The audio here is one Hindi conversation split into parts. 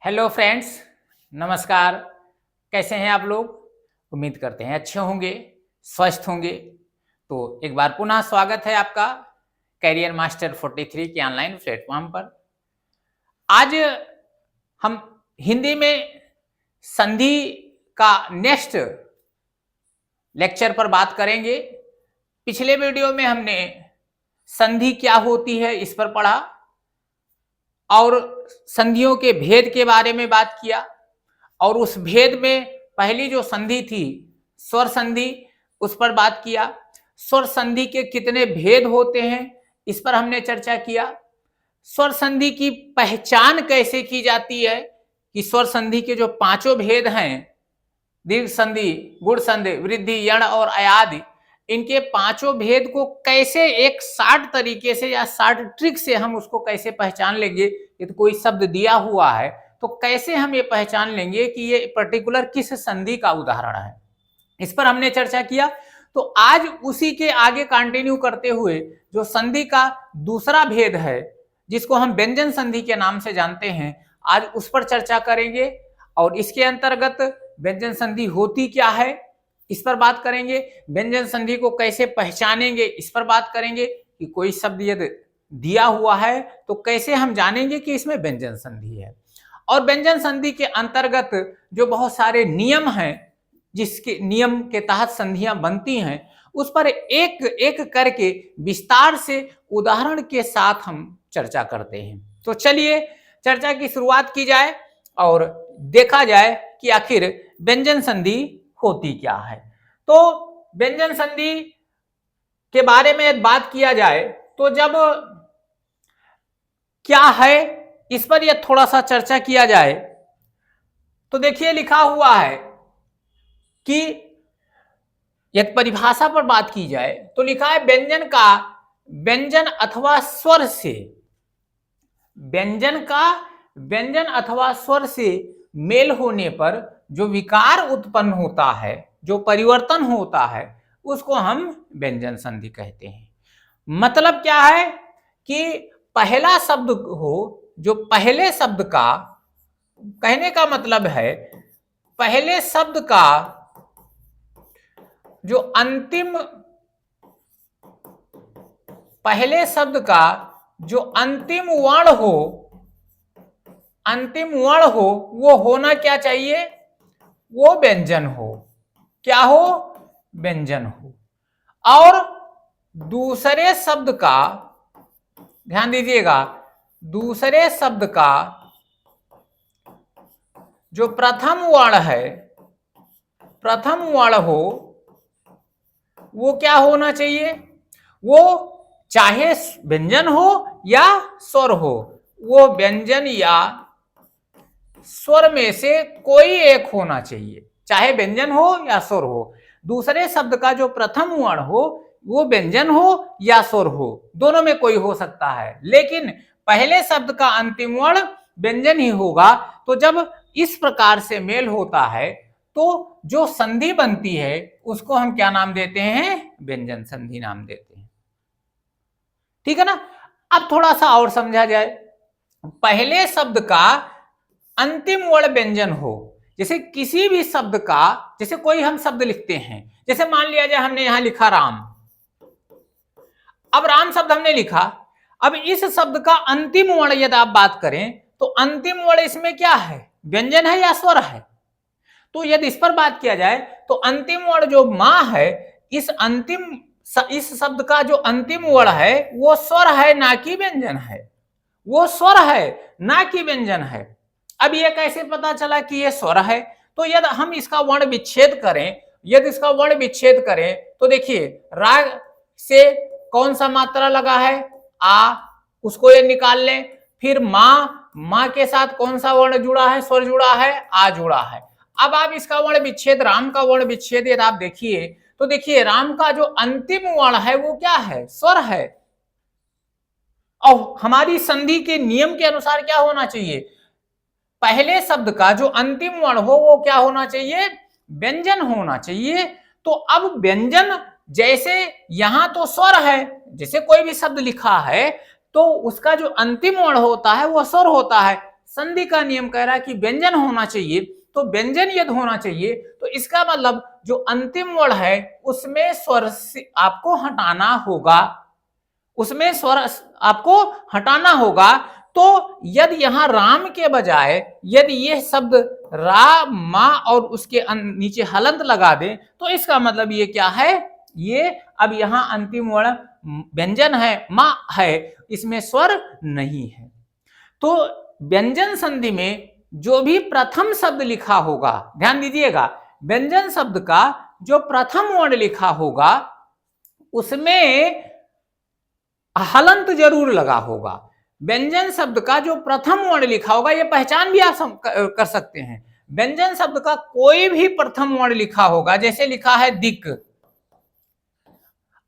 हेलो फ्रेंड्स, नमस्कार। कैसे हैं आप लोग? उम्मीद करते हैं अच्छे होंगे, स्वस्थ होंगे। तो एक बार पुनः स्वागत है आपका करियर मास्टर 43 के ऑनलाइन प्लेटफॉर्म पर। आज हम हिंदी में संधि का नेक्स्ट लेक्चर पर बात करेंगे। पिछले वीडियो में हमने संधि क्या होती है इस पर पढ़ा और संधियों के भेद के बारे में बात किया और उस भेद में पहली जो संधि थी स्वर संधि, उस पर बात किया। स्वर संधि के कितने भेद होते हैं इस पर हमने चर्चा किया। स्वर संधि की पहचान कैसे की जाती है कि स्वर संधि के जो पांचों भेद हैं, दीर्घ संधि, गुण संधि, वृद्धि, यण और अयादि, इनके पांचों भेद को कैसे एक शार्ट तरीके से या शार्ट ट्रिक से हम उसको कैसे पहचान लेंगे। यदि कोई शब्द दिया हुआ है तो कैसे हम ये पहचान लेंगे कि ये पर्टिकुलर किस संधि का उदाहरण है, इस पर हमने चर्चा किया। तो आज उसी के आगे कंटिन्यू करते हुए जो संधि का दूसरा भेद है जिसको हम व्यंजन संधि के नाम से जानते हैं, आज उस पर चर्चा करेंगे और इसके अंतर्गत व्यंजन संधि होती क्या है इस पर बात करेंगे। व्यंजन संधि को कैसे पहचानेंगे इस पर बात करेंगे कि कोई शब्द यदि दिया हुआ है तो कैसे हम जानेंगे कि इसमें व्यंजन संधि है। और व्यंजन संधि के अंतर्गत जो बहुत सारे नियम हैं जिसके नियम के तहत संधियां बनती हैं, उस पर एक एक करके विस्तार से उदाहरण के साथ हम चर्चा करते हैं। तो चलिए चर्चा की शुरुआत की जाए और देखा जाए कि आखिर व्यंजन संधि होती क्या है। तो व्यंजन संधि के बारे में बात किया जाए तो जब क्या है इस पर यह थोड़ा सा चर्चा किया जाए तो देखिए लिखा हुआ है कि यदि परिभाषा पर बात की जाए तो लिखा है व्यंजन का व्यंजन अथवा स्वर से, व्यंजन का व्यंजन अथवा स्वर से मेल होने पर जो विकार उत्पन्न होता है, जो परिवर्तन होता है, उसको हम व्यंजन संधि कहते हैं। मतलब क्या है कि पहला शब्द हो, जो पहले शब्द का, कहने का मतलब है पहले शब्द का जो अंतिम, पहले शब्द का जो अंतिम वर्ण हो, अंतिम वर्ण हो, वो होना क्या चाहिए, वो व्यंजन हो। क्या हो? व्यंजन हो। और दूसरे शब्द का, ध्यान दीजिएगा, दूसरे शब्द का जो प्रथम वर्ण है, प्रथम वर्ण हो, वो क्या होना चाहिए, वो चाहे व्यंजन हो या स्वर हो, वो व्यंजन या स्वर में से कोई एक होना चाहिए, चाहे व्यंजन हो या स्वर हो। दूसरे शब्द का जो प्रथम वर्ण हो वो व्यंजन हो या स्वर हो, दोनों में कोई हो सकता है, लेकिन पहले शब्द का अंतिम वर्ण व्यंजन ही होगा। तो जब इस प्रकार से मेल होता है तो जो संधि बनती है उसको हम क्या नाम देते हैं? व्यंजन संधि नाम देते हैं। ठीक है ना। अब थोड़ा सा और समझा जाए। पहले शब्द का अंतिम वर्ण व्यंजन हो, जैसे किसी भी शब्द का, जैसे कोई हम शब्द लिखते हैं, जैसे मान लिया जाए हमने यहां लिखा राम। अब राम शब्द हमने लिखा, अब इस शब्द का अंतिम वर्ण यदि आप बात करें तो अंतिम वर्ण इसमें क्या है, व्यंजन है या स्वर है? तो यदि इस पर बात किया जाए तो अंतिम वर्ण जो मां है, इस शब्द का जो अंतिम वर्ण है वो स्वर है ना कि व्यंजन है, वो स्वर है ना कि व्यंजन है। अब ये कैसे पता चला कि ये स्वर है? तो यदि हम इसका वर्ण विच्छेद करें, यदि इसका वर्ण विच्छेद करें तो देखिए राग से कौन सा मात्रा लगा है, आ, उसको ये निकाल लें। फिर मां के साथ कौन सा वर्ण जुड़ा है, स्वर जुड़ा है, आ जुड़ा है। अब आप इसका वर्ण विच्छेद, राम का वर्ण विच्छेद यदि आप देखिए तो देखिए राम का जो अंतिम वर्ण है वो क्या है, स्वर है। और हमारी संधि के नियम के अनुसार क्या होना चाहिए, पहले शब्द का जो अंतिम वर्ण हो वो क्या होना चाहिए, व्यंजन होना चाहिए। तो अब व्यंजन, जैसे यहां तो स्वर है, जैसे कोई भी शब्द लिखा है तो उसका जो अंतिम वर्ण होता है वो स्वर होता है। संधि का नियम कह रहा है कि व्यंजन होना चाहिए, तो व्यंजन यदि होना चाहिए तो इसका मतलब जो अंतिम वर्ण है उसमें स्वर आपको हटाना होगा, उसमें स्वर आपको हटाना होगा। तो यदि यहां राम के बजाय यदि ये शब्द रा मा और उसके नीचे हलंत लगा दे तो इसका मतलब ये क्या है, ये अब यहां अंतिम वर्ण व्यंजन है, मा है, इसमें स्वर नहीं है। तो व्यंजन संधि में जो भी प्रथम शब्द लिखा होगा, ध्यान दीजिएगा, व्यंजन शब्द का जो प्रथम वर्ण लिखा होगा उसमें हलंत जरूर लगा होगा। व्यंजन शब्द का जो प्रथम वर्ण लिखा होगा, यह पहचान भी आप कर सकते हैं, व्यंजन शब्द का कोई भी प्रथम वर्ण लिखा होगा, जैसे लिखा है दिक,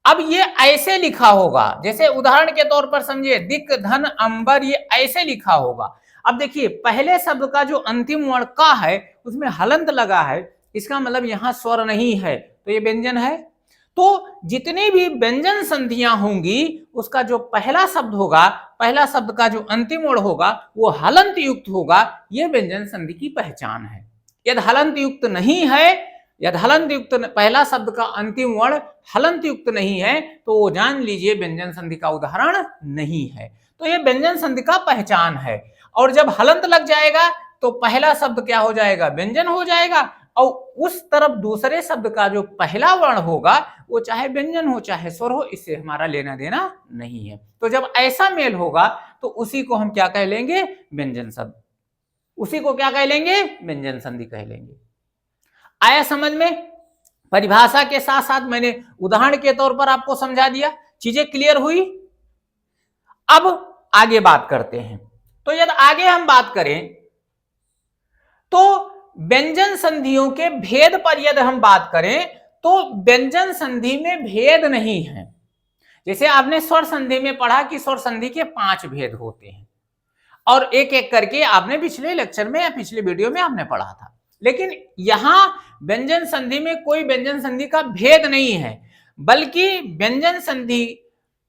अब ये ऐसे लिखा होगा, जैसे उदाहरण के तौर पर समझिए दिक धन अंबर, ये ऐसे लिखा होगा। अब देखिए पहले शब्द का जो अंतिम वर्ण का है उसमें हलंत लगा है, इसका मतलब यहां स्वर नहीं है, तो ये व्यंजन है। तो जितनी भी व्यंजन संधियां होंगी उसका जो पहला शब्द होगा, पहला शब्द का जो अंतिम वर्ण होगा वो हलंत युक्त होगा, ये व्यंजन संधि की पहचान है। यदि हलंत युक्त नहीं है, यदि हलंत युक्त पहला शब्द का अंतिम वर्ण हलंत युक्त नहीं है तो वो जान लीजिए व्यंजन संधि का उदाहरण नहीं है। तो ये व्यंजन संधि का पहचान है। और जब हलंत लग जाएगा तो पहला शब्द क्या हो जाएगा, व्यंजन हो जाएगा, और उस तरफ दूसरे शब्द का जो पहला वर्ण होगा वो चाहे व्यंजन हो चाहे स्वर हो, इससे हमारा लेना देना नहीं है। तो जब ऐसा मेल होगा तो उसी को हम क्या कह लेंगे, व्यंजन शब्द, उसी को क्या कह लेंगे, व्यंजन संधि कह लेंगे। आया समझ में? परिभाषा के साथ साथ मैंने उदाहरण के तौर पर आपको समझा दिया, चीजें क्लियर हुई। अब आगे बात करते हैं। तो यदि आगे हम बात करें तो व्यंजन संधियों के भेद पर यदि हम बात करें तो व्यंजन संधि में भेद नहीं है। जैसे आपने स्वर संधि में पढ़ा कि स्वर संधि के 5 भेद होते हैं और एक एक करके आपने पिछले लेक्चर में या पिछले वीडियो में आपने पढ़ा था, लेकिन यहां व्यंजन संधि में कोई व्यंजन संधि का भेद नहीं है, बल्कि व्यंजन संधि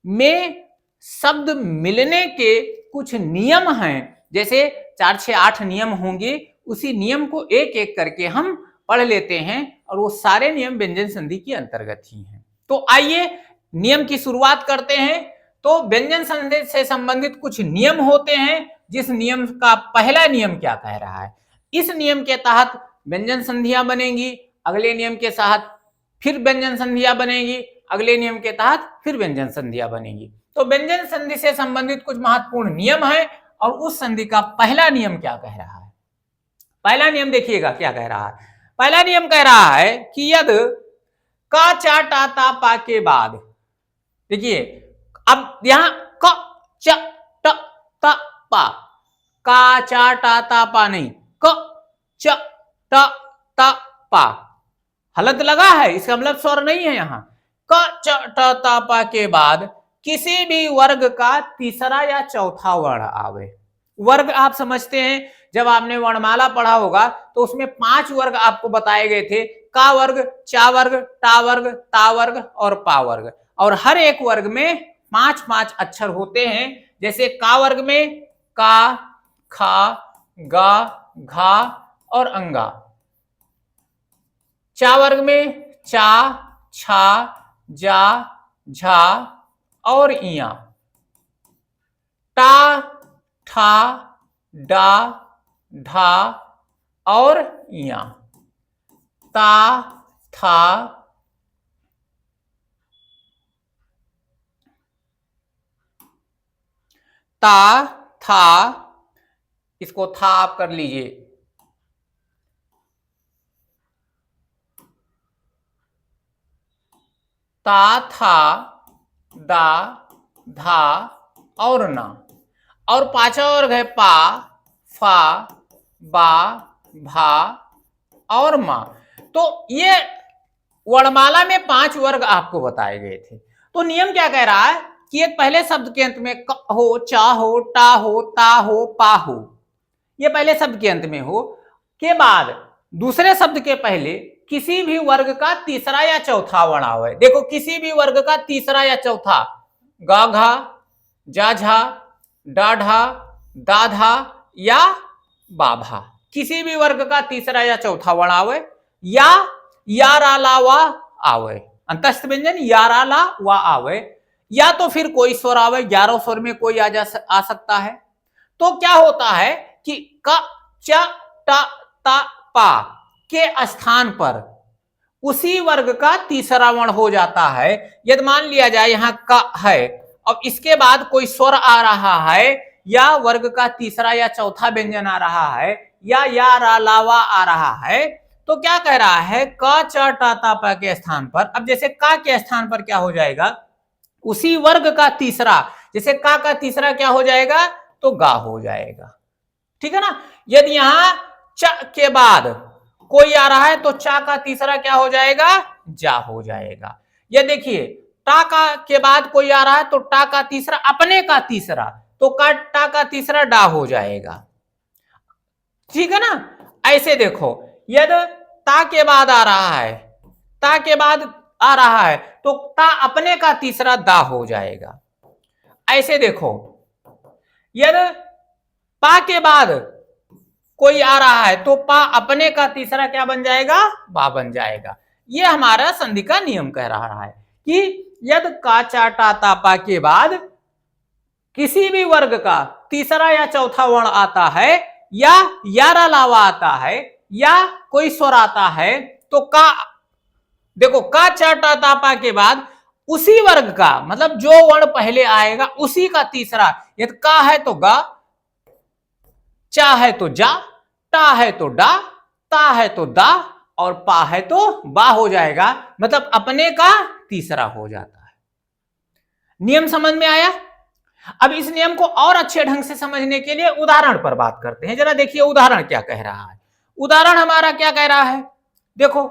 में शब्द मिलने के कुछ नियम हैं, जैसे 4, 6, 8 नियम होंगे, उसी नियम को एक एक करके हम पढ़ लेते हैं और वो सारे नियम व्यंजन संधि के अंतर्गत ही हैं। तो आइए नियम की शुरुआत करते हैं। तो व्यंजन संधि से संबंधित कुछ नियम होते हैं, जिस नियम का पहला नियम क्या कह रहा है, इस नियम के तहत व्यंजन संधियां बनेंगी, अगले नियम के तहत फिर व्यंजन संधियां बनेंगी, अगले नियम के तहत फिर व्यंजन संधियां बनेंगी। तो व्यंजन संधि से संबंधित कुछ महत्वपूर्ण नियम है और उस संधि का पहला नियम क्या कह रहा है। पहला नियम देखिएगा क्या कह रहा है। पहला नियम कह रहा है कि यदि का चा टा ता पा के बाद, देखिए अब यहां क च ट ता पा, का चा टा ता पा नहीं, क च ट ता पा, हलंत लगा है, इसका मतलब स्वर नहीं है। यहां क च ट ता पा के बाद किसी भी वर्ग का तीसरा या चौथा वर्ण आवे। वर्ग आप समझते हैं, जब आपने वर्णमाला पढ़ा होगा तो उसमें 5 वर्ग आपको बताए गए थे, का वर्ग, चा वर्ग, टा वर्ग, ता वर्ग और पा वर्ग, और हर एक वर्ग में 5-5 अक्षर होते हैं। जैसे का वर्ग में का, खा, गा, घा और अंगा, चा वर्ग में चा, छा, जा, झा और इया, टा, ठा, डा, ढा और इया, ता, था, ता, था, इसको था आप कर लीजिए, ता, था, दा, धा और ना, और 5वां वर्ग है पा, फा, बा, भा और मा। तो ये वर्णमाला में 5 वर्ग आपको बताए गए थे। तो नियम क्या कह रहा है कि एक पहले शब्द के अंत में क हो, चा हो, टा हो, ता हो, पा हो, ये पहले शब्द के अंत में हो, के बाद दूसरे शब्द के पहले किसी भी वर्ग का तीसरा या चौथा वर्ण आवे। देखो किसी भी वर्ग का तीसरा या चौथा, गा, घा, जा, झा, डा, ढा, दा, धा या बा भा, किसी भी वर्ग का तीसरा या चौथा वर्ण आवे, या रा ला वा आवे, अंतस्थ व्यंजन या रा ला वा आवे, या तो फिर कोई स्वर आवे, 11 स्वर में कोई आ सकता है। तो क्या होता है कि क च ट ता पा के स्थान पर उसी वर्ग का तीसरा वर्ण हो जाता है। यदि मान लिया जाए यहां क है, अब इसके बाद कोई स्वर आ रहा है, या वर्ग का तीसरा या चौथा व्यंजन आ रहा है, या रा ला वा आ रहा है, तो क्या कह रहा है, क च ट ता प के स्थान पर, अब जैसे का के स्थान पर क्या हो जाएगा, उसी वर्ग का तीसरा, जैसे का तीसरा क्या हो जाएगा, तो गा हो जाएगा। ठीक है ना। यदि यहां च के बाद कोई आ रहा है तो चा का तीसरा क्या हो जाएगा, जा हो जाएगा। ये देखिए टा का के बाद कोई आ रहा है तो टा का तीसरा अपने का तीसरा, तो टा का तीसरा डा हो जाएगा। ठीक है ना। ऐसे देखो यदि ता के बाद आ रहा है, ता के बाद आ रहा है तो ता अपने का तीसरा दा हो जाएगा। ऐसे देखो यदि पा के बाद कोई आ रहा है तो पा अपने का तीसरा क्या बन जाएगा, बा बन जाएगा। ये हमारा संधि का नियम कह रहा है कि यदि का चा टा ता पा के बाद किसी भी वर्ग का तीसरा या चौथा वर्ण आता है, या रा लावा आता है, या कोई स्वर आता है, तो का देखो का चा टा ता पा के बाद उसी वर्ग का, मतलब जो वर्ण पहले आएगा उसी का तीसरा, यदि का है तो गा, चा है तो जा, टा है तो डा, ता है तो दा, और पा है तो बा हो जाएगा, मतलब अपने का तीसरा हो जाता है। नियम समझ में आया। अब इस नियम को और अच्छे ढंग से समझने के लिए उदाहरण पर बात करते हैं। जरा देखिए उदाहरण क्या कह रहा है। उदाहरण हमारा क्या कह रहा है, देखो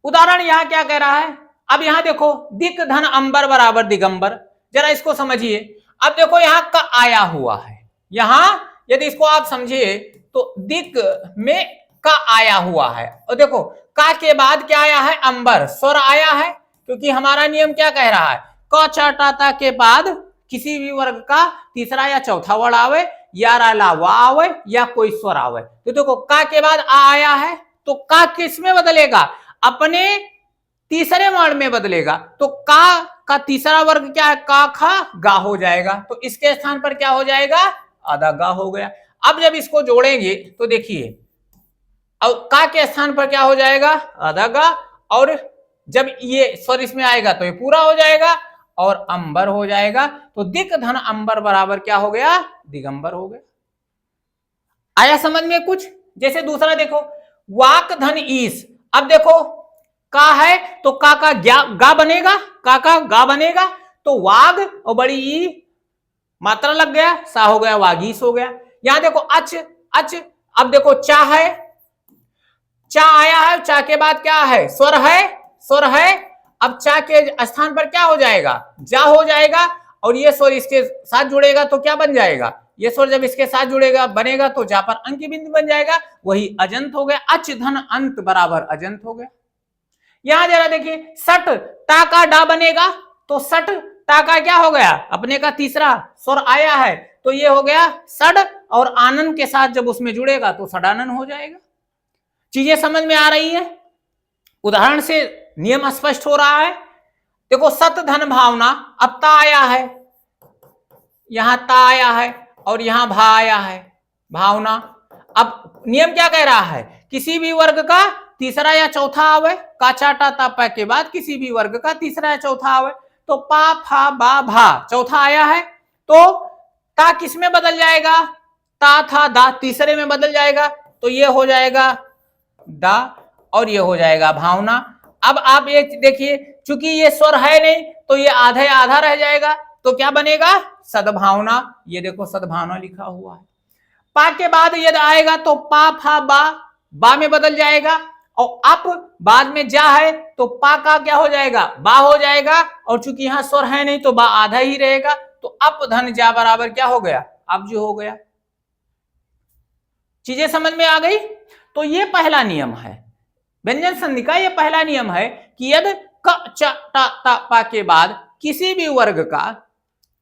उदाहरण यहां क्या कह रहा है। अब यहां देखो दिक धन अंबर बराबर दिगंबर, जरा इसको समझिए। अब देखो यहां का आया हुआ है, यहां यदि इसको आप समझिए तो दिक में का आया हुआ है, और देखो का के बाद क्या आया है, अंबर, स्वर आया है, क्योंकि हमारा नियम क्या कह रहा है, क च टा ता के बाद किसी भी वर्ग का तीसरा या चौथा वर्ण आवे, या रा ला वा आवे, या कोई स्वर आवे। तो देखो का के बाद आ आया है तो का किस में बदलेगा, अपने तीसरे वर्ण में बदलेगा, तो का तीसरा वर्ग क्या है, का खा गा हो जाएगा, तो इसके स्थान पर क्या हो जाएगा, आधा गा हो गया। अब जब इसको जोड़ेंगे तो देखिए अब का के स्थान पर क्या हो जाएगा, आधा गा, और जब ये स्वर इसमें आएगा तो ये पूरा हो जाएगा और अंबर हो जाएगा। तो दिक धन अंबर बराबर क्या हो गया, दिगंबर हो गया। आया समझ में कुछ। जैसे दूसरा देखो वाक धन ईस, अब देखो का है तो का गा बनेगा, का गा बनेगा, तो वाग और बड़ी ई मात्रा लग गया, सा हो गया, वागीस हो गया। यहां देखो अच अच, अब देखो चा है, चा आया है, चा के बाद क्या है, स्वर है, स्वर है, अब चा के स्थान पर क्या हो जाएगा, जा हो जाएगा, और ये स्वर इसके साथ जुड़ेगा तो क्या बन जाएगा, ये स्वर जब इसके साथ जुड़ेगा बनेगा तो जा पर अंकी बिंदु बन जाएगा, वही अजंत हो गया। अच धन अंत बराबर अजंत हो गया। यहां जरा देखिए सट टा का डा बनेगा, तो सट टा का क्या हो गया, अपने का तीसरा स्वर आया है, तो ये हो गया सड, और आनंद के साथ जब उसमें जुड़ेगा तो सडानन हो जाएगा। चीजें समझ में आ रही है, उदाहरण से नियम स्पष्ट हो रहा है। देखो सत धन भावना, अब ता आया है, यहां ता आया है और यहां भा आया है, भावना। अब नियम क्या कह रहा है, किसी भी वर्ग का तीसरा या चौथा आवे, का चा टा ता पा के बाद किसी भी वर्ग का तीसरा या चौथा आवे, तो पा फा बा भा चौथा आया है, तो ता किस में बदल जाएगा, ता था दा तीसरे में बदल जाएगा, तो ये हो जाएगा दा और ये हो जाएगा भावना। अब आप ये देखिए चूंकि ये स्वर है नहीं तो ये आधा आधा रह जाएगा, तो क्या बनेगा, सद्भावना। ये देखो सद्भावना लिखा हुआ है। पा के बाद यदि आएगा तो पा फा बा में बदल जाएगा, और अप बाद में जा है तो पा का क्या हो जाएगा, बा हो जाएगा, और चूंकि यहां स्वर है नहीं तो बा आधा ही रहेगा, तो अप धन जा बराबर क्या हो गया, अब जो हो गया। चीजें समझ में आ गई। तो ये पहला नियम है व्यंजन संधि का, ये पहला नियम है कि यदि क च टा ता पा के बाद किसी भी वर्ग का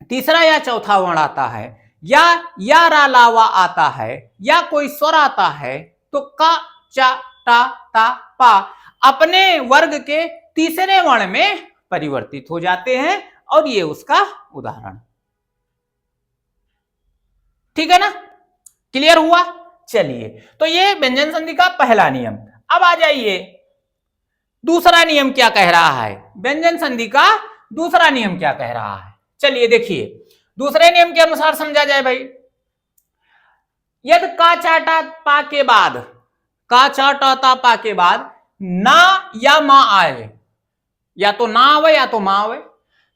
तीसरा या चौथा वर्ण आता है, या रा लावा आता है या कोई स्वर आता है तो का चा टा ता पा अपने वर्ग के तीसरे वर्ण में परिवर्तित हो जाते हैं, और ये उसका उदाहरण। ठीक है ना, क्लियर हुआ। चलिए, तो ये व्यंजन संधि का पहला नियम। अब आ जाइए दूसरा नियम क्या कह रहा है, व्यंजन संधि का दूसरा नियम क्या कह रहा है। चलिए देखिए, दूसरे नियम के अनुसार समझा जाए भाई। यदि का चाटा पा के बाद, का चाटा ता पा के बाद ना या मा आए, या तो ना आवे या तो मां आवे,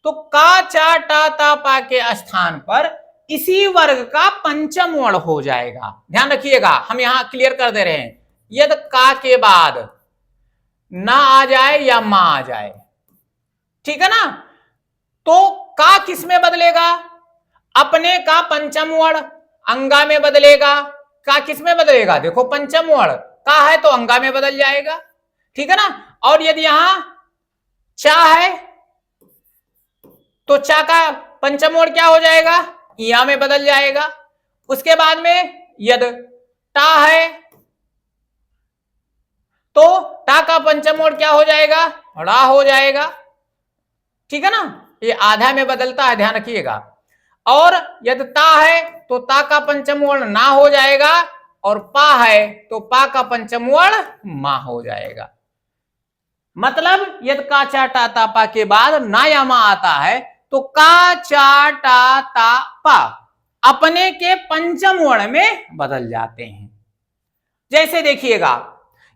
तो का चा टा ता पा के स्थान पर इसी वर्ग का पंचम वर्ण हो जाएगा। ध्यान रखिएगा, हम यहां क्लियर कर दे रहे हैं, यदि का के बाद ना आ जाए या मां आ जाए, ठीक है ना, तो का किस में बदलेगा, अपने का पंचम वर्ण अंगा में बदलेगा। का किस में बदलेगा, देखो पंचम वर्ण का है तो अंगा में बदल जाएगा, ठीक है ना। और यदि यहां चा है तो चा का पंचम वर्ण क्या हो जाएगा, या में बदल जाएगा। उसके बाद में यदि टा है तो टा का पंचम वर्ण क्या हो जाएगा, रा हो जाएगा, ठीक है ना। ये आधा में बदलता है, ध्यान रखिएगा। और यदि ता है तो ता का पंचम वर्ण ना हो जाएगा, और पा है तो पा का पंचम वर्ण मा हो जाएगा। मतलब यदि का चा टा ता पा के बाद ना या मा आता है तो का चा टा ता पा अपने के पंचम वर्ण में बदल जाते हैं। जैसे देखिएगा,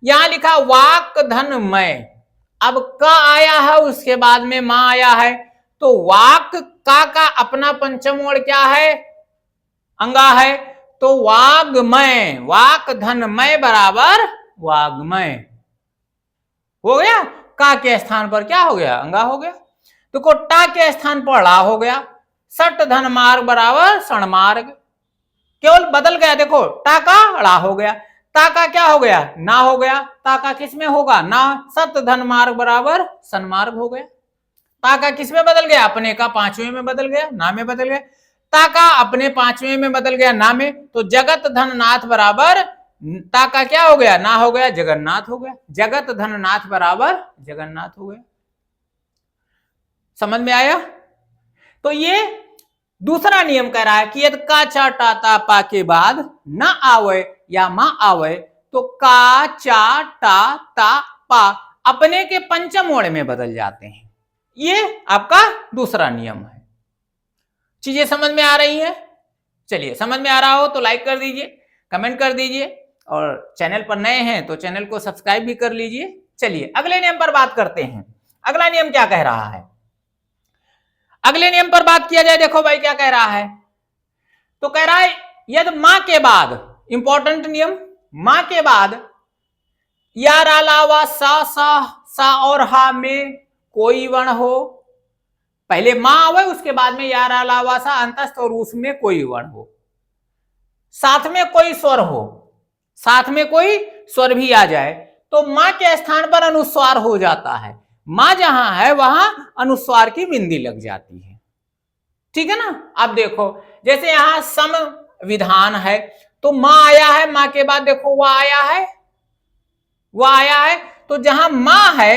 यहां लिखा वाक धन मय, अब का आया है उसके बाद में मां आया है, तो वाक का अपना पंचम वर्ण क्या है, अंगा है, तो वाग्मय, वाक धन मय बराबर वाग्मय हो गया। का के स्थान पर क्या हो गया, अंगा हो गया। देखो टा के स्थान पर ला हो गया, सट धन मार्ग बराबर सणमार्ग, केवल बदल गया। देखो टा का ला हो गया, ता का क्या हो गया, ना हो गया, ता का किस में होगा, ना, सत धन मार्ग बराबर सन्मार्ग हो गया। ता का किस में बदल गया, अपने का पांचवें में बदल गया, ना में बदल गया। ता का अपने पांचवें में बदल गया, ना में, तो जगत धन नाथ बराबर ता का क्या हो गया, ना हो गया, जगन्नाथ हो गया। जगत धन नाथ बराबर जगन्नाथ हो गया। समझ में आया। तो ये दूसरा नियम कह रहा है कि यदि का चा टा ता पा के बाद ना आवे या मां आवे तो का चा टा ता पा अपने के पंचम वर्ण में बदल जाते हैं। ये आपका दूसरा नियम है। चीजें समझ में आ रही हैं। चलिए, समझ में आ रहा हो तो लाइक कर दीजिए, कमेंट कर दीजिए, और चैनल पर नए हैं तो चैनल को सब्सक्राइब भी कर लीजिए। चलिए अगले नियम पर बात करते हैं। अगला नियम क्या कह रहा है, अगले नियम पर बात किया जाए। देखो भाई क्या कह रहा है, तो कह रहा है यदि मां के बाद, इंपॉर्टेंट नियम, मां के बाद या रा लावा सा और हा में कोई वर्ण हो, पहले मां आवे उसके बाद में या रा लावा सा अंतस्थ और उसमें कोई वर्ण हो, साथ में कोई स्वर हो, साथ में कोई स्वर भी आ जाए तो मां के स्थान पर अनुस्वार हो जाता है। मां जहां है वहां अनुस्वार की बिंदी लग जाती है, ठीक है ना। अब देखो जैसे यहां सम विधान है तो मां आया है, मां के बाद देखो वह आया है, वह आया है, तो जहां मां है,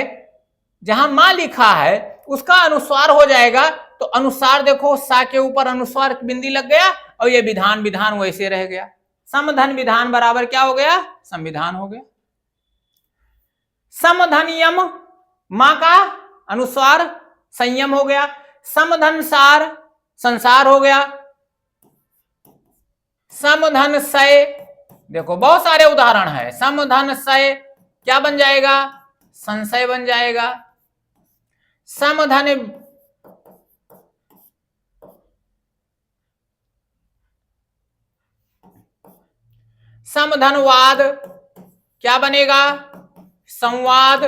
जहां मां लिखा है उसका अनुस्वार हो जाएगा। तो अनुस्वार देखो सा के ऊपर अनुस्वार की बिंदी लग गया और ये विधान विधान वैसे रह गया। समधन विधान बराबर क्या हो गया, संविधान हो गया। समधन यम, मां का अनुस्वार संयम हो गया। समधन सार, संसार हो गया। समधन सय, देखो बहुत सारे उदाहरण है। समधन सय क्या बन जाएगा, संशय बन जाएगा। समधन समधनवाद क्या बनेगा, संवाद।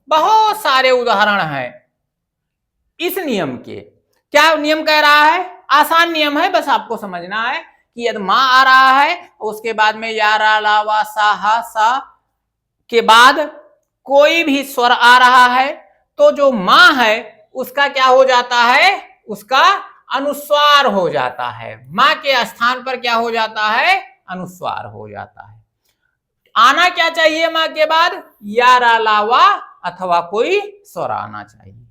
बहुत सारे उदाहरण हैं इस नियम के। क्या नियम कह रहा है, आसान नियम है, बस आपको समझना है कि यदि मां आ रहा है उसके बाद में या रा ला वा सा हा सा के बाद कोई भी स्वर आ रहा है तो जो मां है उसका क्या हो जाता है, उसका अनुस्वार हो जाता है। मां के स्थान पर क्या हो जाता है? अनुस्वार हो जाता है। आना क्या चाहिए मां के बाद? या रा ला वा अथवा कोई स्वर आना चाहिए।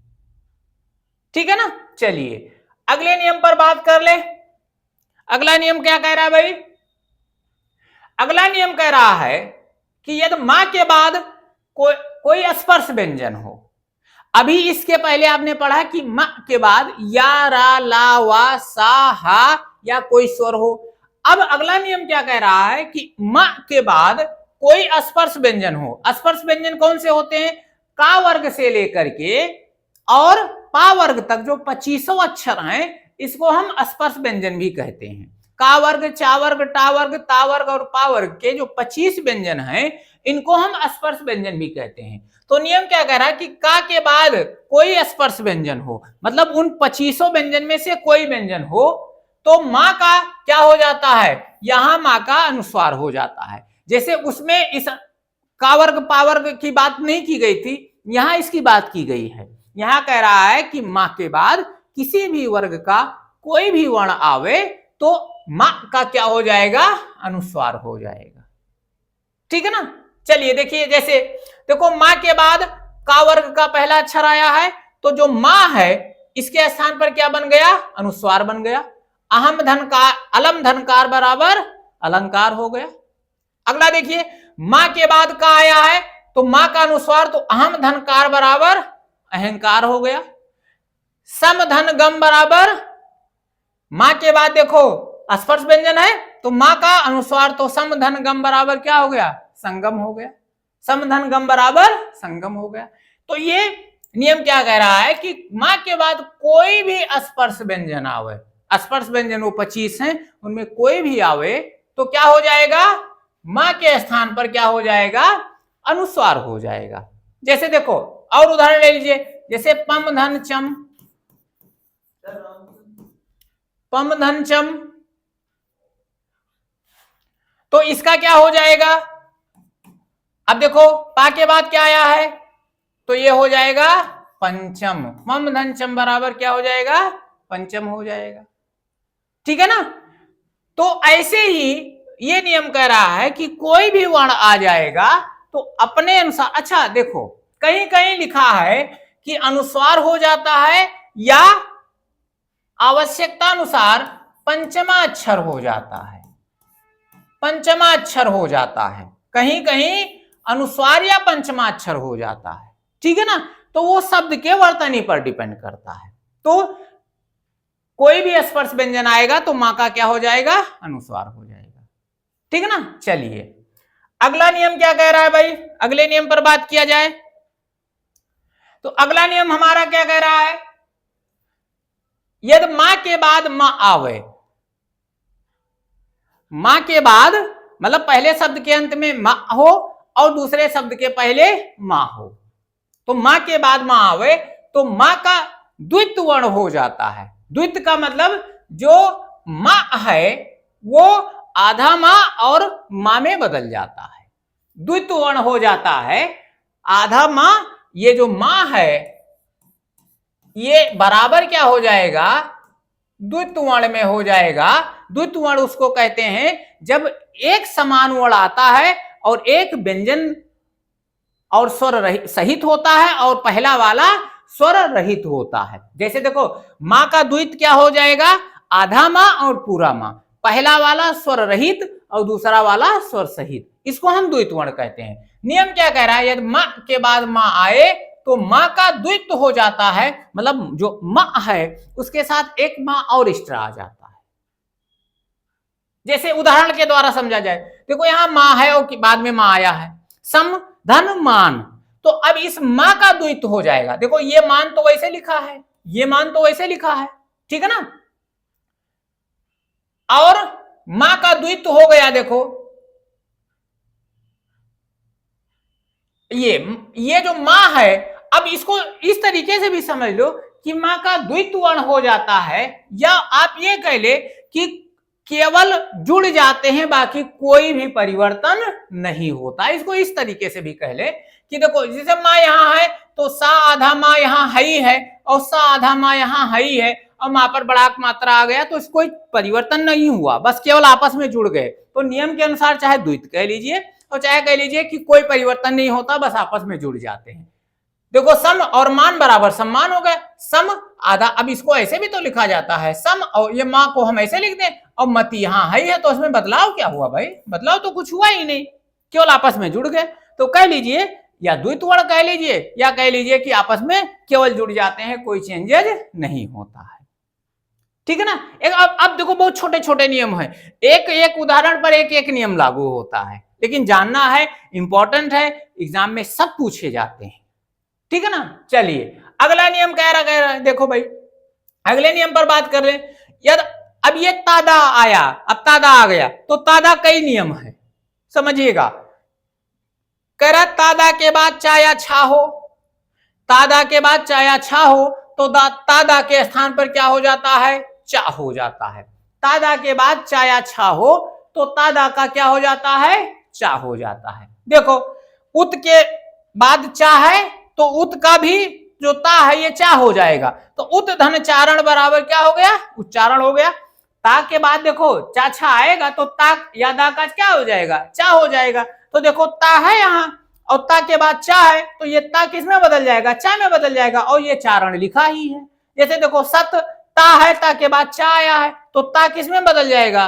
ठीक है ना। चलिए अगले नियम पर बात कर ले। अगला नियम क्या कह रहा है भाई? अगला नियम कह रहा है कि यदि मां के बाद कोई स्पर्श व्यंजन हो। अभी इसके पहले आपने पढ़ा कि मां के बाद या रा ला वा सा हा या कोई स्वर हो। अब अगला नियम क्या कह रहा है कि मां के बाद कोई स्पर्श व्यंजन हो। स्पर्श व्यंजन कौन से होते हैं? का वर्ग से लेकर के और पा वर्ग तक जो 25 अक्षर हैं इसको हम स्पर्श व्यंजन भी कहते हैं। का वर्ग, चा वर्ग, टा वर्ग, ता वर्ग और पा वर्ग के जो 25 व्यंजन हैं इनको हम स्पर्श व्यंजन भी कहते हैं। तो नियम क्या कह रहा है कि का के बाद कोई स्पर्श व्यंजन हो, मतलब उन 25 व्यंजन में से कोई व्यंजन हो तो मां का क्या हो जाता है? यहां मां का अनुस्वार हो जाता है। जैसे उसमें इस का वर्ग पा वर्ग की बात नहीं की गई थी, यहां इसकी बात की गई है। यहां कह रहा है कि मां के बाद किसी भी वर्ग का कोई भी वर्ण आवे तो मां का क्या हो जाएगा? अनुस्वार हो जाएगा। ठीक है ना। चलिए देखिए, जैसे देखो मां के बाद का वर्ग का पहला अक्षर आया है तो जो मां है इसके स्थान पर क्या बन गया? अनुस्वार बन गया। अहम धनकार, अलम धनकार बराबर अलंकार हो गया। अगला देखिए, मां के बाद का आया है तो मां का अनुस्वार तो अहम धनकार बराबर अहंकार हो गया। सम धन गम बराबर, मां के बाद देखो स्पर्श व्यंजन है तो मां का अनुस्वार तो सम धन गम बराबर क्या हो गया? संगम हो गया। सम धन गम बराबर संगम हो गया। तो ये नियम क्या कह रहा है कि मां के बाद कोई भी स्पर्श व्यंजन आवे, स्पर्श व्यंजन वो 25 हैं, उनमें कोई भी आवे तो क्या हो जाएगा? मां के स्थान पर क्या हो जाएगा? अनुस्वार हो जाएगा। जैसे देखो और उदाहरण ले लीजिए, जैसे पम धन चम, पम धन चम, तो इसका क्या हो जाएगा? अब देखो पा के बाद क्या आया है तो ये हो जाएगा पंचम। पम धन चम बराबर क्या हो जाएगा? पंचम हो जाएगा। ठीक है ना। तो ऐसे ही ये नियम कह रहा है कि कोई भी वर्ण आ जाएगा तो अपने अनुसार, अच्छा देखो कहीं कहीं लिखा है कि अनुस्वार हो जाता है या आवश्यकता अनुसार पंचमा अक्षर हो जाता है, पंचमा अक्षर हो जाता है, कहीं कहीं अनुस्वार या पंचमा अक्षर हो जाता है। ठीक है ना। तो वो शब्द के वर्तनी पर डिपेंड करता है। तो कोई भी स्पर्श व्यंजन आएगा तो मां का क्या हो जाएगा? अनुस्वार हो जाएगा। ठीक है ना। चलिए अगला नियम क्या कह रहा है भाई? अगले नियम पर बात किया जाए तो अगला नियम हमारा क्या कह रहा है? यदि मां के बाद मां आवे, मां के बाद मतलब पहले शब्द के अंत में मां हो और दूसरे शब्द के पहले मां हो, तो मां के बाद मां आवे तो मां का द्वित्व वर्ण हो जाता है। द्वित्व का मतलब जो मां है वो आधा मां और मां में बदल जाता है, द्वित्व वर्ण हो जाता है। आधा मां, ये जो मां है ये बराबर क्या हो जाएगा? द्वित्व वर्ण में हो जाएगा। द्वित्व वर्ण उसको कहते हैं जब एक समान वर्ण आता है और एक व्यंजन और स्वर सहित होता है और पहला वाला स्वर रहित होता है। जैसे देखो मां का द्वित्व क्या हो जाएगा? आधा मां और पूरा मां, पहला वाला स्वर रहित और दूसरा वाला स्वर सहित, इसको हम द्वित्व वर्ण कहते हैं। नियम क्या कह रहा है? यदि मां के बाद मां आए तो मां का द्वित्व हो जाता है, मतलब जो मां है उसके साथ एक मां और एक्स्ट्रा आ जाता है। जैसे उदाहरण के द्वारा समझा जाए, देखो यहां मां है और बाद में मां आया है, सम धन मान, तो अब इस मां का द्वित्व हो जाएगा। देखो ये मान तो वैसे लिखा है, ये मान तो वैसे लिखा है, ठीक है ना, और मां का द्वित्व हो गया। देखो ये जो मां है, अब इसको इस तरीके से भी समझ लो कि मां का द्वित्व वर्ण हो जाता है, या आप ये कह ले कि केवल जुड़ जाते हैं, बाकी कोई भी परिवर्तन नहीं होता। इसको इस तरीके से भी कह ले कि देखो जैसे मां यहां है तो सा आधा मां यहां है ही है और सा आधा मां यहां है ही है, और वहां पर बढ़ाक मात्रा आ गया तो कोई परिवर्तन नहीं हुआ, बस केवल आपस में जुड़ गए। तो नियम के अनुसार चाहे द्वित कह लीजिए और चाहे कह लीजिए कि कोई परिवर्तन नहीं होता, बस आपस में जुड़ जाते हैं। देखो सम और मान बराबर सम्मान हो गए, सम आधा। अब इसको ऐसे भी तो लिखा जाता है, सम और ये माँ को हम ऐसे लिख दें और मति यहाँ है, तो उसमें बदलाव क्या हुआ भाई? बदलाव तो कुछ हुआ ही नहीं, केवल आपस में जुड़ गए। तो कह लीजिए या द्वित वर्ण कह लीजिए या कह लीजिए कि आपस में केवल जुड़ जाते हैं, कोई चेंजेज नहीं होता है। ठीक है ना। एक अब देखो बहुत छोटे छोटे नियम है, एक एक उदाहरण पर एक एक नियम लागू होता है, लेकिन जानना है, इंपॉर्टेंट है, एग्जाम में सब पूछे जाते हैं। ठीक है ना। चलिए अगला नियम कह रहा है, देखो भाई अगले नियम पर बात कर रहे हैं। यदि अब ये तादा आया, अब तादा आ गया, तो तादा कई नियम है, समझिएगा। कह रहा तादा के बाद चाया छा हो, तादा के बाद चाया छा हो तो तादा के स्थान पर क्या हो जाता है? चा हो जाता है। तादा के बाद चाया छा हो तो तादा का क्या हो जाता है? चा हो जाता है। देखो उत के बाद चा है तो उत का भी जो ता है ये चा हो जाएगा, तो उत धन चारण बराबर क्या हो गया? उच्चारण हो गया। ता के बाद देखो चा छा आएगा तो ता या दा का क्या हो जाएगा? चा हो जाएगा। तो देखो ता है यहाँ और ता के बाद चा है, तो ये ता किस में बदल जाएगा? चा में बदल जाएगा, और ये चारण लिखा ही है। जैसे देखो सत ता है, ता के बाद चा आया है, तो ता किस में बदल जाएगा?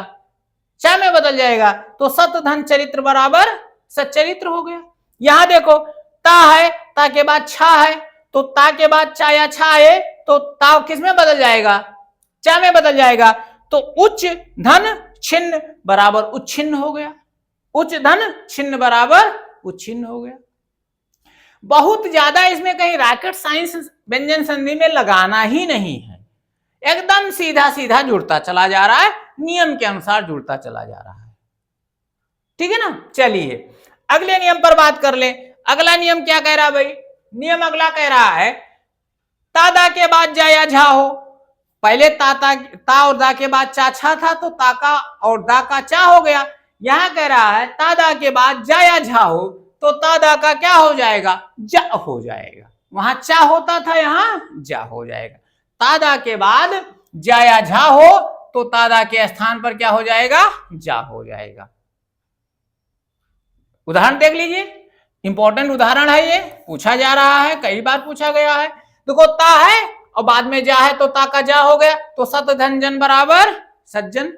चा में बदल जाएगा। तो सत धन चरित्र बराबर सच्चरित्र हो गया। यहां देखो ता है, ता के बाद छा है, तो ता के बाद चा या छा है तो ता किस में बदल जाएगा? चा में बदल जाएगा। तो उच्च धन छिन्न बराबर उच्छिन्न हो गया, उच्च धन छिन्न बराबर उच्छिन्न हो गया। बहुत ज्यादा इसमें कहीं रॉकेट साइंस व्यंजन संधि में लगाना ही नहीं है, एकदम सीधा सीधा जुड़ता चला जा रहा है, नियम के अनुसार जुड़ता चला जा रहा है। ठीक है ना। चलिए अगले नियम पर बात कर ले। अगला नियम क्या कह रहा है भाई? नियम अगला कह रहा है तादा के बाद जा या झा हो। पहले ता और दा के बाद चा छा था, तो ता का और दा का चा हो गया। यहां कह रहा है तादा के बाद जा या झा हो तो तादा का क्या हो जाएगा? जा हो जाएगा। वहां चा होता था, यहां जा हो जाएगा। तादा के बाद जा या झा हो तो तादा के स्थान पर क्या हो जाएगा? जा हो जाएगा। उदाहरण देख लीजिए, इंपॉर्टेंट उदाहरण है ये, पूछा जा रहा है, कई बार पूछा गया है। देखो ता है और बाद में जा है तो ता का जा हो गया, तो सत धन जन बराबर सज्जन।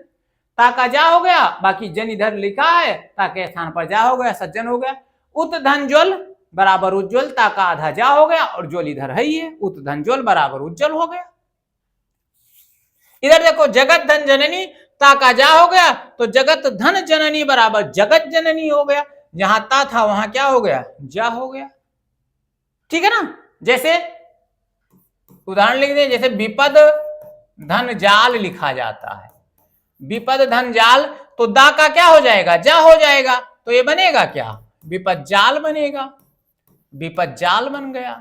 ता का जा हो गया, बाकी जन इधर लिखा है, ता के स्थान पर जा हो गया, सज्जन हो गया। उत धन ज्वल बराबर उज्ज्वल, ता का आधा जा हो गया और ज्वल इधर है ही है, उत धन ज्वल बराबर उज्ज्वल हो गया। इधर देखो जगत धन जननी, ता का जा हो गया तो जगत धन जननी बराबर जगत जननी हो गया। जहां ता था वहां क्या हो गया? जा हो गया। ठीक है ना। जैसे उदाहरण लिख दे, जैसे विपद धन जाल लिखा जाता है, विपद धन जाल, तो दा का क्या हो जाएगा? जा हो जाएगा। तो ये बनेगा क्या? विपद जाल बनेगा, विपद जाल बन गया।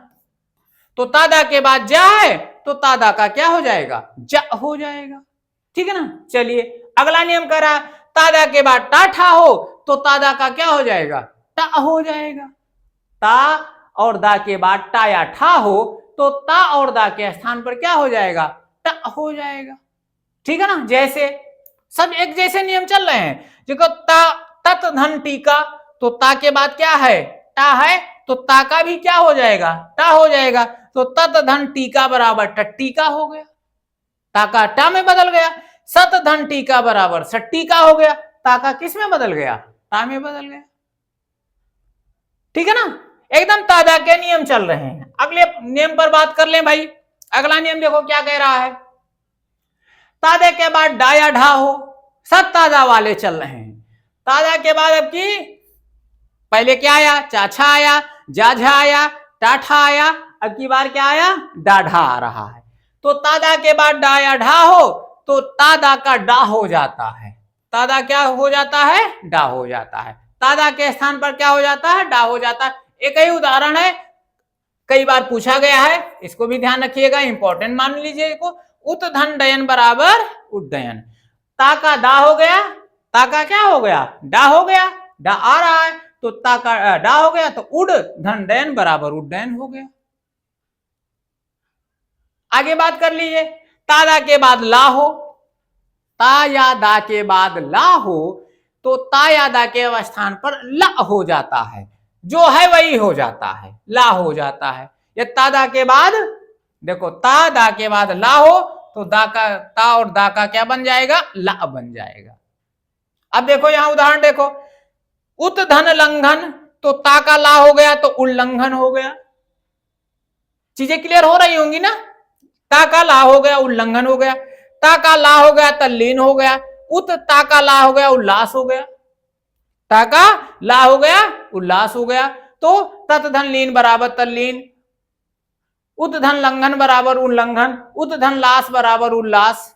तो तादा के बाद जा है तो तादा का क्या हो जाएगा? जा हो जाएगा। ठीक है ना। चलिए अगला नियम कह रहा है तादा के बाद टा ठा हो तो तादा का क्या हो जाएगा? टा हो जाएगा। ता और दा के बाद टा या ठा हो तो ता और दा के स्थान पर क्या हो जाएगा? टा हो जाएगा। ठीक है ना। जैसे सब एक जैसे नियम चल रहे हैं। देखो ता तत धन टीका, तो ता के बाद क्या है? टा है, तो ता का भी क्या हो जाएगा? टा हो जाएगा। तो तत धन टीका बराबर टट्टीका हो गया, ता का टा में बदल गया। सत धन टीका बराबर सट्टीका हो गया, ता का किस में बदल गया? टा में बदल गया। ठीक है ना। एकदम तादा के नियम चल रहे हैं। अगले नियम पर बात कर लें भाई। अगला नियम देखो क्या कह रहा है, तादे के बाद डा या ढा हो, सब तादा वाले चल रहे हैं। तादा के बाद अब की पहले क्या आया? चाछा आया, जाझा आया, टाठा आया, अब की बार क्या आया? डाढ़ा आ रहा है। तो तादा के बाद डा या ढा हो तो तादा का डा हो जाता है, तादा क्या हो जाता है? डा हो जाता है। तादा के स्थान पर क्या हो जाता है? डा हो जाता है। एक ही उदाहरण है, कई बार पूछा गया है, इसको भी ध्यान रखिएगा, इंपॉर्टेंट मान लीजिए इसको। उत धन डयन बराबर उड्डयन, ता का दा हो गया, ता का क्या हो गया? डा हो गया, डा आ रहा है तो ता का डा हो गया, तो उड धन डयन बराबर उड्डयन हो गया। आगे बात कर लीजिए, तादा के बाद ला हो, ता या दा के बाद ला हो तो ता या दा के स्थान पर ला हो जाता है, जो है वही हो जाता है, ला हो जाता है। या तादा के बाद देखो ता दा के बाद ला हो तो दा का ता और दा का क्या बन जाएगा, ला बन जाएगा। अब देखो यहां उदाहरण देखो, उत धन लंघन, तो ता का ला हो गया तो उल्लंघन हो गया। चीजें क्लियर हो रही होंगी ना। ता का ला हो गया उल्लंघन हो गया, ता का ला हो गया तल्लीन हो गया, उत ता का ला हो गया उल्लास हो गया, ता का ला हो गया उल्लास हो गया। तो तत धन लीन बराबर तल्लीन, उत धन लंघन बराबर उल्लंघन, उत धन लास बराबर उल्लास।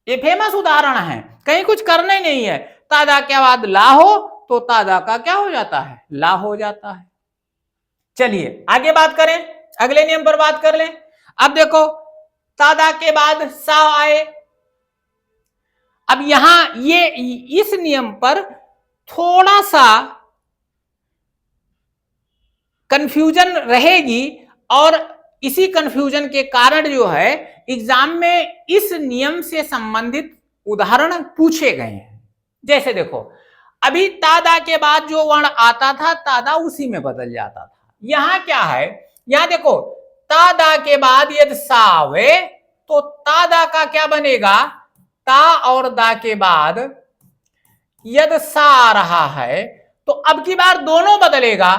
ये फेमस उदाहरण है, कहीं कुछ करना ही नहीं है। तादा के बाद ला हो तो तादा का क्या हो जाता है, ला हो जाता है। चलिए आगे बात करें, अगले नियम पर बात कर लें। अब देखो तादा के बाद सा आए। अब यहां ये इस नियम पर थोड़ा सा कंफ्यूजन रहेगी और इसी कंफ्यूजन के कारण जो है एग्जाम में इस नियम से संबंधित उदाहरण पूछे गए हैं। जैसे देखो अभी तादा के बाद जो वर्ण आता था तादा उसी में बदल जाता था। यहां क्या है, यहां देखो तादा के बाद यदि सावे तो तादा का क्या बनेगा, ता और दा के बाद यदि सा आ रहा है तो अब की बार दोनों बदलेगा,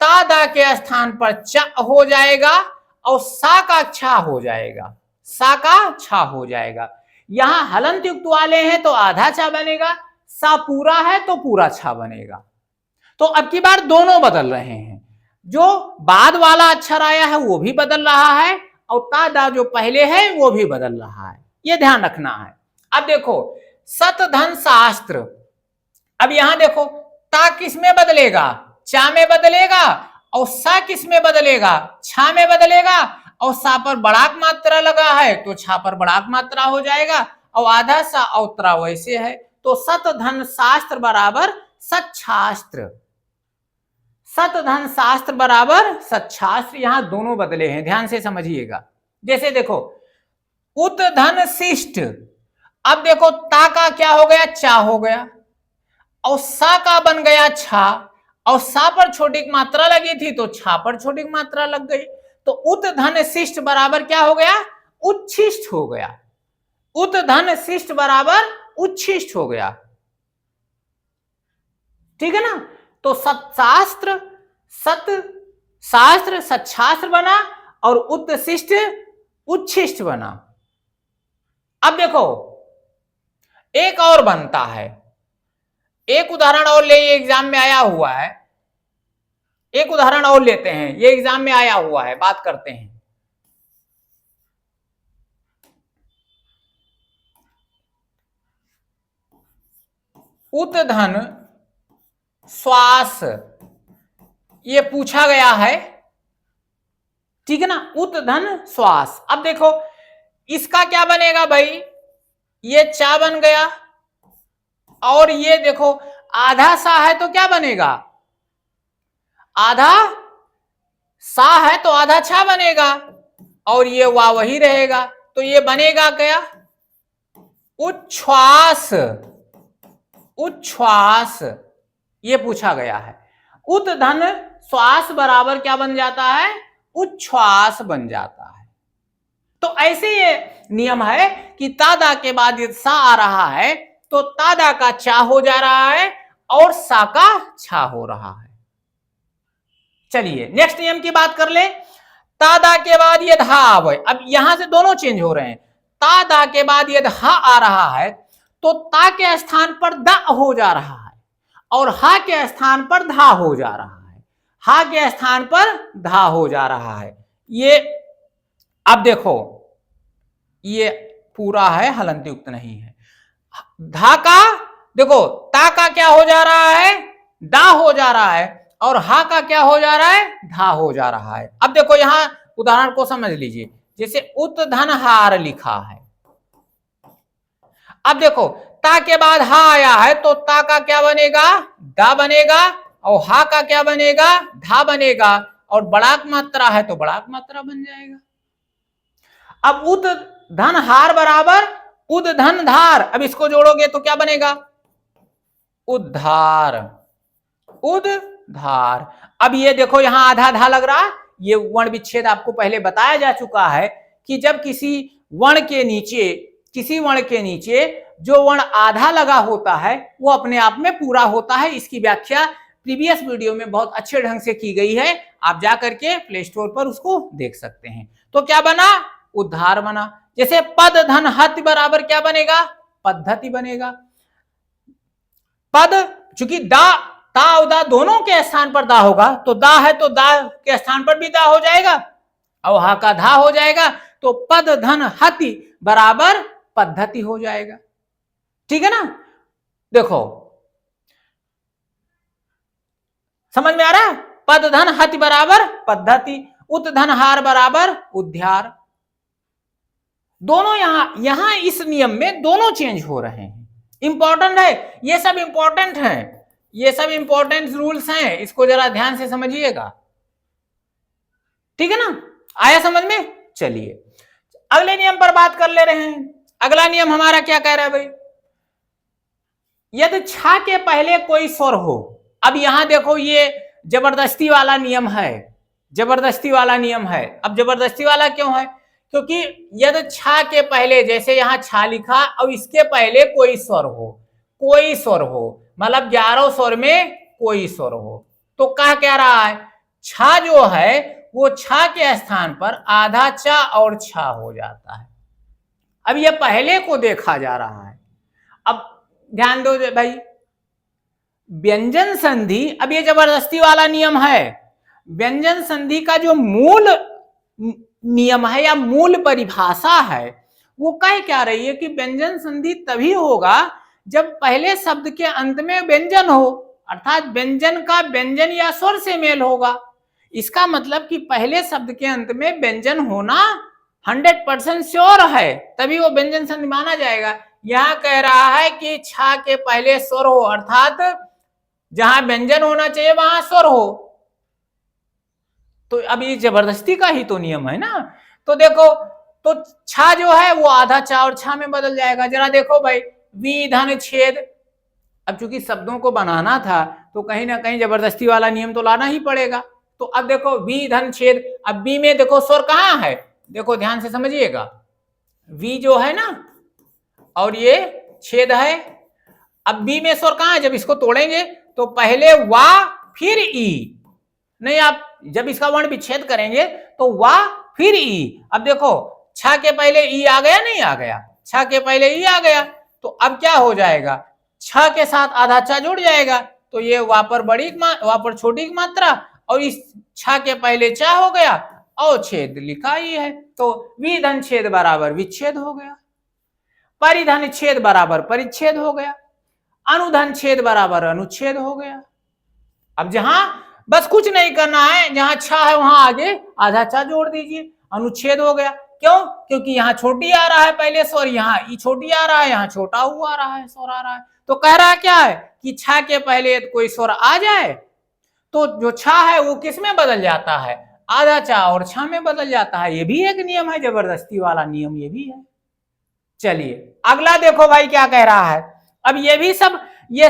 तादा के स्थान पर च हो जाएगा और सा का छा हो जाएगा, सा का छा हो जाएगा। यहां हलंत युक्त वाले हैं तो आधा छा बनेगा, सा पूरा है तो पूरा छा बनेगा। तो अब की बार दोनों बदल रहे हैं, जो बाद वाला अक्षर आया है वो भी बदल रहा है और तादा जो पहले है वो भी बदल रहा है, ये ध्यान रखना है। अब देखो सत धन शास्त्र, अब यहां देखो ता किस में बदलेगा, चा में बदलेगा और सा किस में बदलेगा, छा में बदलेगा और सा पर बड़ाक मात्रा लगा है तो छा पर बड़ाक मात्रा हो जाएगा और आधा सा अवतरा वैसे है। तो सत धन शास्त्र बराबर सच्छास्त्र, सत धन शास्त्र बराबर सच्छास्त्र, यहां दोनों बदले हैं, ध्यान से समझिएगा। जैसे देखो उत धन शिष्ट, अब देखो ता का क्या हो गया, चा हो गया और सा का बन गया छा और सा पर छोटी मात्रा लगी थी तो छा पर छोटी मात्रा लग गई। तो उत धन शिष्ट बराबर क्या हो गया, उच्छिष्ट हो गया, उत धन शिष्ट बराबर उच्छिष्ट हो गया, ठीक है ना। तो सत्शास्त्र सत शास्त्र सच्छास्त्र बना और उत्शिष्ट उच्छिष्ट बना। अब देखो एक और बनता है, एक उदाहरण और ले, ये एग्जाम में आया हुआ है, एक उदाहरण और लेते हैं, ये एग्जाम में आया हुआ है, बात करते हैं। उत धन श्वास, ये पूछा गया है, ठीक है ना, उत धन श्वास। अब देखो इसका क्या बनेगा भाई, ये चा बन गया और ये देखो आधा सा है तो क्या बनेगा, आधा सा है तो आधा छा बनेगा और ये वा वही रहेगा, तो ये बनेगा क्या, उच्छ्वास, उच्छ्वास, ये पूछा गया है। उत धन श्वास बराबर क्या बन जाता है, उच्छ्वास बन जाता है। तो ऐसे ये नियम है कि तादा के बाद यदि सा आ रहा है तो तादा का चा हो जा रहा है और सा का छा हो रहा है। चलिए नेक्स्ट नियम की बात कर ले। तादा के बाद यदि हा आवे, अब यहां से दोनों चेंज हो रहे हैं। तादा के बाद यदि हा आ रहा है तो ता के स्थान पर दा हो जा रहा है और हा के स्थान पर धा हो जा रहा है, हा के स्थान पर धा हो जा रहा है। ये अब देखो ये पूरा है, हलंत युक्त नहीं है। धा का देखो ता का क्या हो जा रहा है, दा हो जा रहा है और हा का क्या हो जा रहा है, धा हो जा रहा है। अब देखो यहां उदाहरण को समझ लीजिए, जैसे उत धन हार लिखा है। अब देखो ता के बाद हा आया है तो ता का क्या बनेगा, दा बनेगा और हा का क्या बनेगा, धा बनेगा और बड़ाक मात्रा है तो बड़ाक मात्रा बन जाएगा। अब उत धन हार बराबर उद धन धार। अब इसको जोड़ोगे तो क्या बनेगा? उद्धार, उद्धार। अब ये देखो यहां आधा आधा लग रहा, ये वर्ण विच्छेद आपको पहले बताया जा चुका है कि जब किसी वर्ण के नीचे जो वर्ण आधा लगा होता है वो अपने आप में पूरा होता है। इसकी व्याख्या प्रीवियस वीडियो में बहुत अच्छे ढंग से की गई है, आप जा करके प्ले स्टोर पर उसको देख सकते हैं। तो क्या बना? उद्धार बना। जैसे पद धन हति बराबर क्या बनेगा? पद्धति बनेगा। पद, चूंकि दा ता और दा दोनों के स्थान पर दा होगा, तो दा है तो दा के स्थान पर भी दा हो जाएगा और हा का धा हो जाएगा, तो पद धन हति बराबर पद्धति हो जाएगा। ठीक है ना? देखो समझ में आ रहा है? पद धन हति बराबर पद्धति, उत धन हार बराबर उद्धार। दोनों यहां इस नियम में दोनों चेंज हो रहे हैं। इंपॉर्टेंट है, ये सब इंपॉर्टेंट है, ये सब इंपॉर्टेंट रूल्स हैं, इसको जरा ध्यान से समझिएगा। ठीक है ना? आया समझ में? चलिए अगले नियम पर बात कर ले रहे हैं। अगला नियम हमारा क्या कह रहा है भाई? यदि छा के पहले कोई स्वर हो। अब यहां देखो ये जबरदस्ती वाला नियम है, जबरदस्ती वाला नियम है। अब जबरदस्ती वाला क्यों है? क्योंकि यदि छा के पहले, जैसे यहां छा लिखा और इसके पहले कोई स्वर हो, कोई स्वर हो, मतलब 11 स्वर में कोई स्वर हो, तो क्या रहा है? छा जो है वो छा के स्थान पर आधा चा और छा हो जाता है। अब ये पहले को देखा जा रहा है। अब ध्यान दो भाई, व्यंजन संधि, अब ये जबरदस्ती वाला नियम है। व्यंजन संधि का जो मूल नियम है या मूल परिभाषा है वो कह क्या रही है कि व्यंजन संधि तभी होगा जब पहले शब्द के अंत में व्यंजन हो, अर्थात व्यंजन का व्यंजन या स्वर से मेल होगा। इसका मतलब कि पहले शब्द के अंत में व्यंजन होना 100% श्योर है, तभी वो व्यंजन संधि माना जाएगा। यहां कह रहा है कि छा के पहले स्वर हो, अर्थात जहां व्यंजन होना चाहिए वहां स्वर हो। तो अब ये जबरदस्ती का ही तो नियम है ना। तो देखो, तो छा जो है वो आधा चा और छा में बदल जाएगा। जरा देखो भाई, वी धन छेद। अब चूंकि शब्दों को बनाना था तो कहीं ना कहीं जबरदस्ती वाला नियम तो लाना ही पड़ेगा। तो अब देखो वी धन छेद, अब बी में देखो स्वर कहां है? देखो ध्यान से समझिएगा, वी जो है ना और ये छेद है। अब बी में स्वर कहां है? जब इसको तोड़ेंगे तो पहले वा फिर ई, नहीं आप जब इसका वर्ण विच्छेद करेंगे तो वा फिर ई। अब देखो छा के पहले ई आ गया, नहीं आ गया? छा के पहले ई आ गया, तो अब क्या हो जाएगा? छा के साथ आधा चा जुड़ जाएगा, तो ये वा पर बड़ी वा पर छोटी की मात्रा और इस छा के पहले चा हो गया और छेद लिखा ही है, तो विधन छेद बराबर विच्छेद हो गया, परिधन छेद बराबर परिच्छेद हो गया, अनुधन छेद बराबर अनुच्छेद हो गया। अब जहां बस कुछ नहीं करना है, जहां छा है वहां आगे आधा चा जोड़ दीजिए, अनुच्छेद हो गया। क्यों? क्योंकि यहाँ छोटी आ रहा है पहले स्वर, यहाँ ई छोटी आ रहा है, यहाँ छोटा हुआ आ रहा है, स्वर आ रहा है। तो कह रहा क्या है कि छा के पहले कोई स्वर आ जाए तो जो छा है वो किस में बदल जाता है? आधा चा और छा में बदल जाता है। ये भी एक नियम है, जबरदस्ती वाला नियम ये भी है। चलिए अगला देखो भाई क्या कह रहा है। अब ये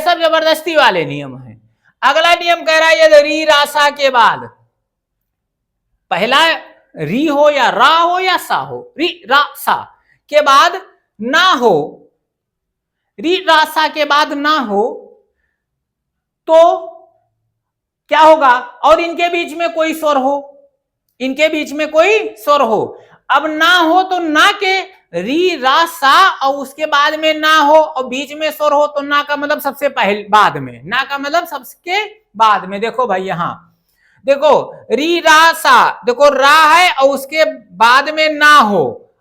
सब जबरदस्ती वाले नियम है। अगला नियम कह रहा है यदि री रासा के बाद, पहला री हो या रा हो या सा हो, री रा सा के बाद ना हो, री रासा के बाद ना हो तो क्या होगा? और इनके बीच में कोई स्वर हो, इनके बीच में कोई स्वर हो। अब ना हो तो ना के री रा सा और उसके बाद में ना हो और बीच में स्वर हो, तो ना का मतलब सबसे पहले बाद में, ना का मतलब सबके बाद में। देखो भाई यहां देखो री रा सा, देखो रा है और उसके बाद में ना हो,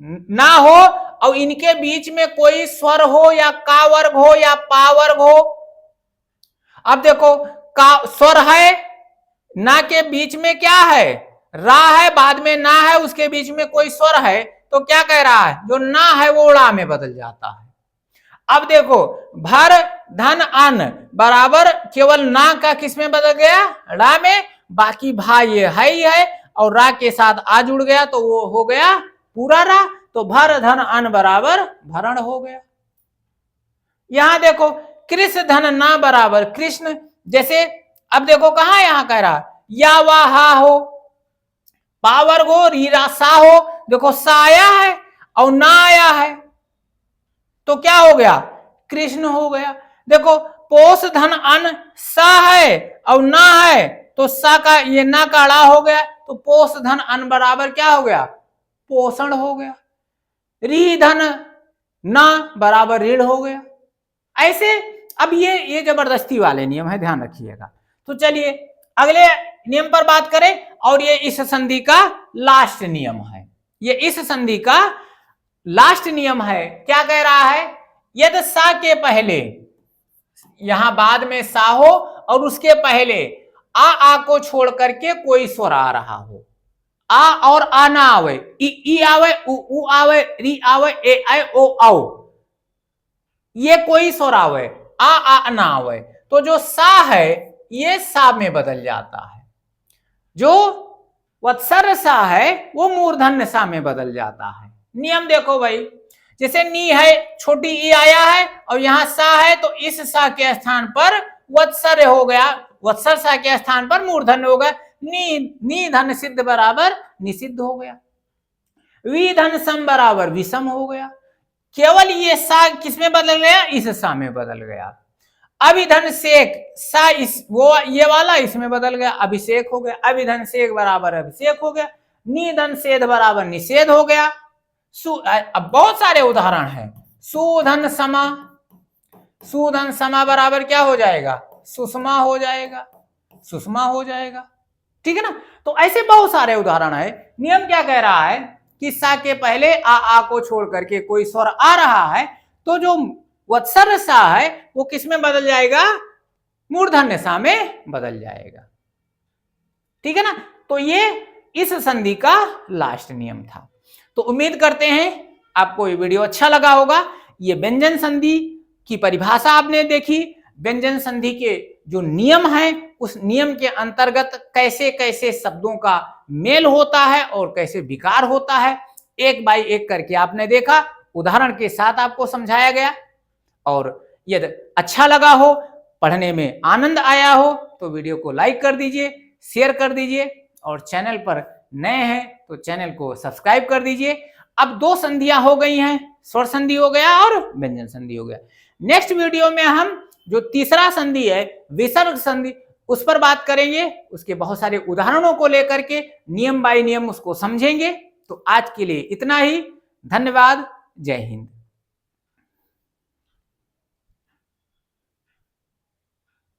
ना हो और इनके बीच में कोई स्वर हो या का वर्ग हो या पा वर्ग हो। अब देखो का स्वर है, ना के बीच में क्या है? रा है, बाद में ना है, उसके बीच में कोई स्वर है, तो क्या कह रहा है? जो ना है वो ड़ा में बदल जाता है। अब देखो भर धन अन बराबर केवल ना का किस में बदल गया? ड़ा में, बाकी भा ये है ही है और रा के साथ आ जुड़ गया तो वो हो गया पूरा रा। तो भर धन अन बराबर भरण हो गया। यहां देखो कृष्ण धन ना बराबर कृष्ण, जैसे अब देखो कहां यहां कह रहा या वा हा हो, पावर गो रीरा सा हो, देखो सा आया है और ना आया है तो क्या हो गया, कृष्ण हो गया। देखो पोष धन अन सा है और ना है तो सा का ये ना का अड़ा हो गया, तो पोष धन अन बराबर क्या हो गया, पोषण हो गया। री धन ना बराबर ऋण हो गया। ऐसे अब ये जबरदस्ती वाले नियम है, ध्यान रखिएगा। तो चलिए अगले नियम पर बात करें, और ये इस संधि का लास्ट नियम है। ये इस संधि का लास्ट नियम है। क्या कह रहा है, यदि सा के पहले, यहां बाद में सा हो और उसके पहले आ को छोड़ करके कोई स्वर आ रहा हो, आ और आ ना आवे, ई आवे, उ आवे, री आवे, ए आए, ओ आओ, ये कोई स्वर आवे, आ ना आवे, तो जो सा है ये सा में बदल जाता है। जो वत्सर सा है वो मूर्धन्य सा में बदल जाता है। नियम देखो भाई, जैसे नी है, छोटी ई आया है और यहां सा है, तो इस सा के स्थान पर वत्सर हो गया, वत्सर सा के स्थान पर मूर्धन्य हो गया। नी धन सिद्ध बराबर निषिद्ध हो गया। वी धन सम बराबर विषम हो गया। केवल ये सा किसमें बदल गया, इस सा में बदल गया। अभिधन सेक सा इस वो ये वाला इसमें बदल गया, अभिषेक हो गया। अभिधन सेक बराबर अभिषेक हो गया। निधन सेध बराबर निषेध हो गया। अब बहुत सारे उदाहरण हैं। सुधन समा, सुधन समा बराबर क्या हो जाएगा, सुषमा हो जाएगा, सुषमा हो जाएगा, ठीक है ना। तो ऐसे बहुत सारे उदाहरण है। नियम क्या कह रहा है कि सा के पहले आ को छोड़ करके कोई स्वर आ रहा है तो जो वत्सर सा है वो किस में बदल जाएगा, मूर्धन्य सा में बदल जाएगा, ठीक है ना। तो ये इस संधि का लास्ट नियम था। तो उम्मीद करते हैं आपको ये वीडियो अच्छा लगा होगा। ये व्यंजन संधि की परिभाषा आपने देखी, व्यंजन संधि के जो नियम है उस नियम के अंतर्गत कैसे कैसे शब्दों का मेल होता है और कैसे विकार होता है, एक बाय एक करके आपने देखा, उदाहरण के साथ आपको समझाया गया। और यदि अच्छा लगा हो, पढ़ने में आनंद आया हो तो वीडियो को लाइक कर दीजिए, शेयर कर दीजिए, और चैनल पर नए हैं तो चैनल को सब्सक्राइब कर दीजिए। अब 2 संधियां हो गई हैं, स्वर संधि हो गया और व्यंजन संधि हो गया। नेक्स्ट वीडियो में हम जो तीसरा संधि है विसर्ग संधि, उस पर बात करेंगे, उसके बहुत सारे उदाहरणों को लेकर के नियम बाय नियम उसको समझेंगे। तो आज के लिए इतना ही, धन्यवाद, जय हिंद।